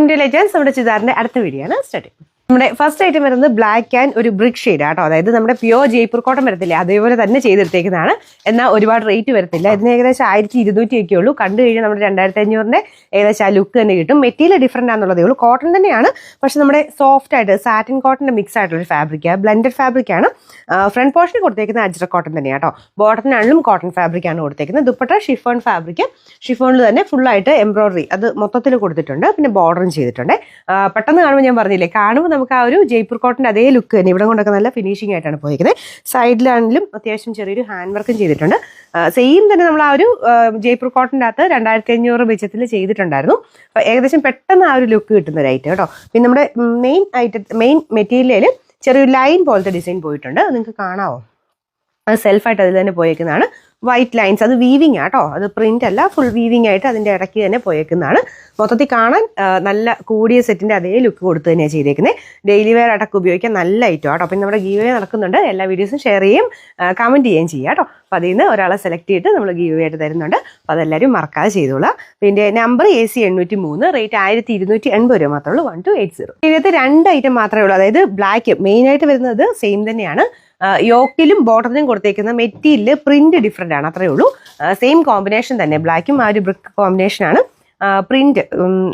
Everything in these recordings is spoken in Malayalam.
Welcome to legends. നമ്മുടെ ചുരിദാറിന്റെ അടുത്ത വീഡിയോ ആണ് സ്റ്റാർട്ട്. നമ്മുടെ ഫസ്റ്റ് ഐറ്റം വരുന്നത് ബ്ലാക്ക് ആൻഡ് ഒരു ബ്രിക്ക് ഷെയ്ഡ് ആട്ടോ. അതായത് നമ്മുടെ പ്യോർ ജയ്പൂർ കോട്ടൺ വരത്തില്ലേ, അതേപോലെ തന്നെ ചെയ്തെടുത്തേക്കുന്നതാണ്. എന്നാൽ ഒരുപാട് റേറ്റ് വരത്തില്ല. ഇതിന് ഏകദേശം 1200 ഒക്കെ ഉള്ളൂ. കണ്ടു കഴിഞ്ഞാൽ നമ്മുടെ 2500 ഏകദേശം ആ ലുക്ക് തന്നെ കിട്ടും. മെറ്റീരിയൽ ഡിഫറൻറ്റ് ആണെന്നുള്ളതേ ഉള്ളൂ. കോട്ടൺ തന്നെയാണ്, പക്ഷെ നമ്മുടെ സോഫ്റ്റ് ആയിട്ട് സാറ്റിൻ കോട്ടൻ്റെ മിക്സ് ആയിട്ടുള്ള ഒരു ഫാബ്രിക്കാണ്, ബ്ലെൻഡഡ് ഫാബ്രിക്കാണ്. ഫ്രണ്ട് പോർഷന് കൊടുത്തേക്കുന്നത് അജ്രക് കോട്ടൺ തന്നെയാണ് കേട്ടോ. ബോട്ടത്തിനാണെങ്കിലും കോട്ടൺ ഫാബ്രിക്കാണ് കൊടുത്തേക്കുന്നത്. ദുപ്പട്ട ഷിഫോൺ ഫാബ്രിക്, ഷിഫോണിൽ തന്നെ ഫുള്ളായിട്ട് എംബ്രോയിഡറി അത് മൊത്തത്തിൽ കൊടുത്തിട്ടുണ്ട്. പിന്നെ ബോർഡറും ചെയ്തിട്ടുണ്ട്. പെട്ടെന്ന് കാണുമ്പോൾ ഞാൻ പറഞ്ഞില്ലേ, കാണുമ്പോൾ നമുക്ക് ആ ഒരു ജയ്പൂർ കോട്ടൻ്റെ അതേ ലുക്ക് തന്നെ. ഇവിടെ കൊണ്ടൊക്കെ നല്ല ഫിനിഷിംഗ് ആയിട്ടാണ് പോയിരിക്കുന്നത്. സൈഡിലാണെങ്കിലും അത്യാവശ്യം ചെറിയൊരു ഹാൻഡ് വർക്കും ചെയ്തിട്ടുണ്ട്. സെയിം തന്നെ നമ്മൾ ആ ഒരു ജയ്പൂർ കോട്ടൻ്റെ അകത്ത് 2500 ബജറ്റിൽ ചെയ്തിട്ടുണ്ടായിരുന്നു. അപ്പോൾ ഏകദേശം പെട്ടെന്ന് ആ ഒരു ലുക്ക് കിട്ടുന്ന ഒരു ഐറ്റം കേട്ടോ. പിന്നെ നമ്മുടെ മെയിൻ മെറ്റീരിയലിൽ ചെറിയൊരു ലൈൻ പോലത്തെ ഡിസൈൻ പോയിട്ടുണ്ട്. നിങ്ങൾക്ക് കാണാമോ? അത് സെൽഫായിട്ട് അതിൽ തന്നെ പോയേക്കുന്നതാണ്. വൈറ്റ് ലൈൻസ്, അത് വീവിങ് ആട്ടോ, അത് പ്രിന്റ് അല്ല, ഫുൾ വീവിങ് ആയിട്ട് അതിൻ്റെ ഇടയ്ക്ക് തന്നെ പോയേക്കുന്നതാണ്. മൊത്തത്തിൽ കാണാൻ നല്ല കൂടിയ സെറ്റിൻ്റെ അതേ ലുക്ക് കൊടുത്ത് തന്നെയാണ് ചെയ്തേക്കുന്നത്. ഡെയിലി വെയർ ആയിട്ടൊക്കെ ഉപയോഗിക്കാൻ നല്ല ഐറ്റം ആട്ടോ. അപ്പം നമ്മുടെ ഗീവ് വേ നടക്കുന്നുണ്ട്. എല്ലാ വീഡിയോസും ഷെയർ ചെയ്യുകയും കമൻറ്റ് ചെയ്യുകയും ചെയ്യാം കേട്ടോ. അപ്പോൾ അതിൽ നിന്ന് ഒരാളെ സെലക്ട് ചെയ്തിട്ട് നമ്മൾ ഗീവ് വേ ആയിട്ട് തരുന്നുണ്ട്. അപ്പോൾ അതെല്ലാവരും മറക്കാതെ ചെയ്തോളാം. പിന്നെ നമ്പർ AC 803, റേറ്റ് 1280 രൂപ മാത്രമേ ഉള്ളൂ. 1280. ഇതിനകത്ത് 2 ഐറ്റം മാത്രമേ ഉള്ളൂ. അതായത് ബ്ലാക്ക് മെയിനായിട്ട് വരുന്നത് സെയിം തന്നെയാണ്. യോക്കിലും ബോട്ടത്തിനും കൊടുത്തേക്കുന്ന മെറ്റീരിയൽ പ്രിന്റ് ഡിഫറെൻ്റ് ആണ്, അത്രയേ ഉള്ളൂ. സെയിം കോമ്പിനേഷൻ തന്നെ, ബ്ലാക്കും ആ ഒരു ബ്രിക്ക് കോമ്പിനേഷനാണ്. പ്രിന്റ്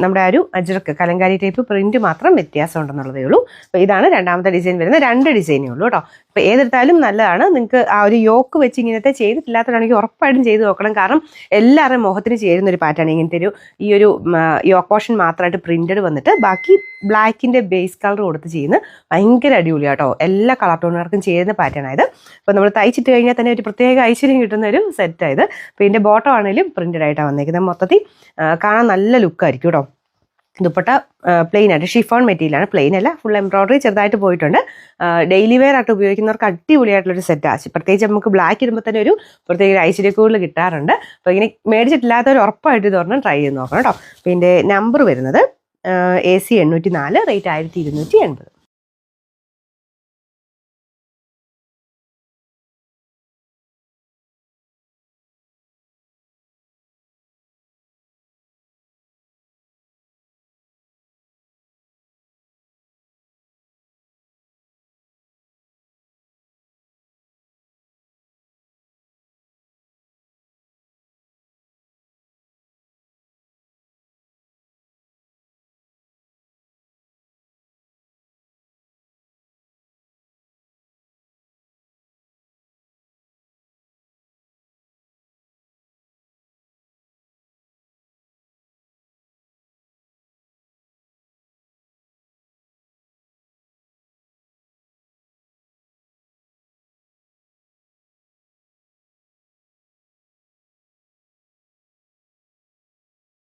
നമ്മുടെ ആ ഒരു അജ്രക്ക് കലങ്കാരി ടൈപ്പ് പ്രിന്റ് മാത്രം വ്യത്യാസം ഉണ്ടെന്നുള്ളതേ ഉള്ളൂ. അപ്പോൾ ഇതാണ് രണ്ടാമത്തെ ഡിസൈൻ വരുന്നത്. 2 ഡിസൈനേ ഉള്ളൂ കേട്ടോ. അപ്പോൾ ഏതെടുത്താലും നല്ലതാണ്. നിങ്ങൾക്ക് ആ ഒരു യോക്ക് വെച്ച് ഇങ്ങനത്തെ ചെയ്തിട്ടില്ലാത്തതാണെങ്കിൽ ഉറപ്പായിട്ടും ചെയ്ത് നോക്കണം. കാരണം എല്ലാവരുടെയും മുഖത്തിന് ചേരുന്ന ഒരു പാറ്റേൺ ഇങ്ങനത്തെ ഈ ഒരു യോക്ക് പോർഷൻ മാത്രമായിട്ട് പ്രിന്റഡ് വന്നിട്ട് ബാക്കി ബ്ലാക്കിൻ്റെ ബേസ് കളർ കൊടുത്ത് ചെയ്യുന്നത് ഭയങ്കര അടിപൊളിയാണ് കേട്ടോ. എല്ലാ കളർ ടോണുകാർക്കും ചേരുന്ന പാറ്റേൺ ആയത്. അപ്പോൾ നമ്മൾ തയ്ച്ചിട്ട് കഴിഞ്ഞാൽ തന്നെ ഒരു പ്രത്യേക ഐശ്വര്യം കിട്ടുന്ന ഒരു സെറ്റായത്. അപ്പോൾ ഇതിൻ്റെ ബോട്ടം ആണെങ്കിലും പ്രിന്റഡ് ആയിട്ടാണ് വന്നേക്കുന്നത്. മൊത്തത്തിൽ കാണാൻ നല്ല ലുക്കായിരിക്കും കേട്ടോ. ദുപ്പട്ട പ്ലെയിൻ ആയിട്ട് ഷിഫോൺ മെറ്റീരിയലാണ്, പ്ലെയിൻ അല്ല, ഫുൾ എംബ്രോയിഡറി ചെറുതായിട്ട് പോയിട്ടുണ്ട്. ഡെയിലി വെയർ ആയിട്ട് ഉപയോഗിക്കുന്നവർക്ക് അടിപൊളിയായിട്ടുള്ളൊരു സെറ്റാണ്. പ്രത്യേകിച്ച് നമുക്ക് ബ്ലാക്ക് ഇടുമ്പോൾ തന്നെ ഒരു പ്രത്യേക ഐശ്വര്യക്കൂടുതൽ കിട്ടാറുണ്ട്. അപ്പോൾ ഇങ്ങനെ മേടിച്ചിട്ടില്ലാത്തവർ ഉറപ്പായിട്ട് ഇത് പറഞ്ഞാൽ ട്രൈ ചെയ്ത് നോക്കണം കേട്ടോ. പിന്നെ നമ്പർ വരുന്നത് AC 804, റേറ്റ് 1280.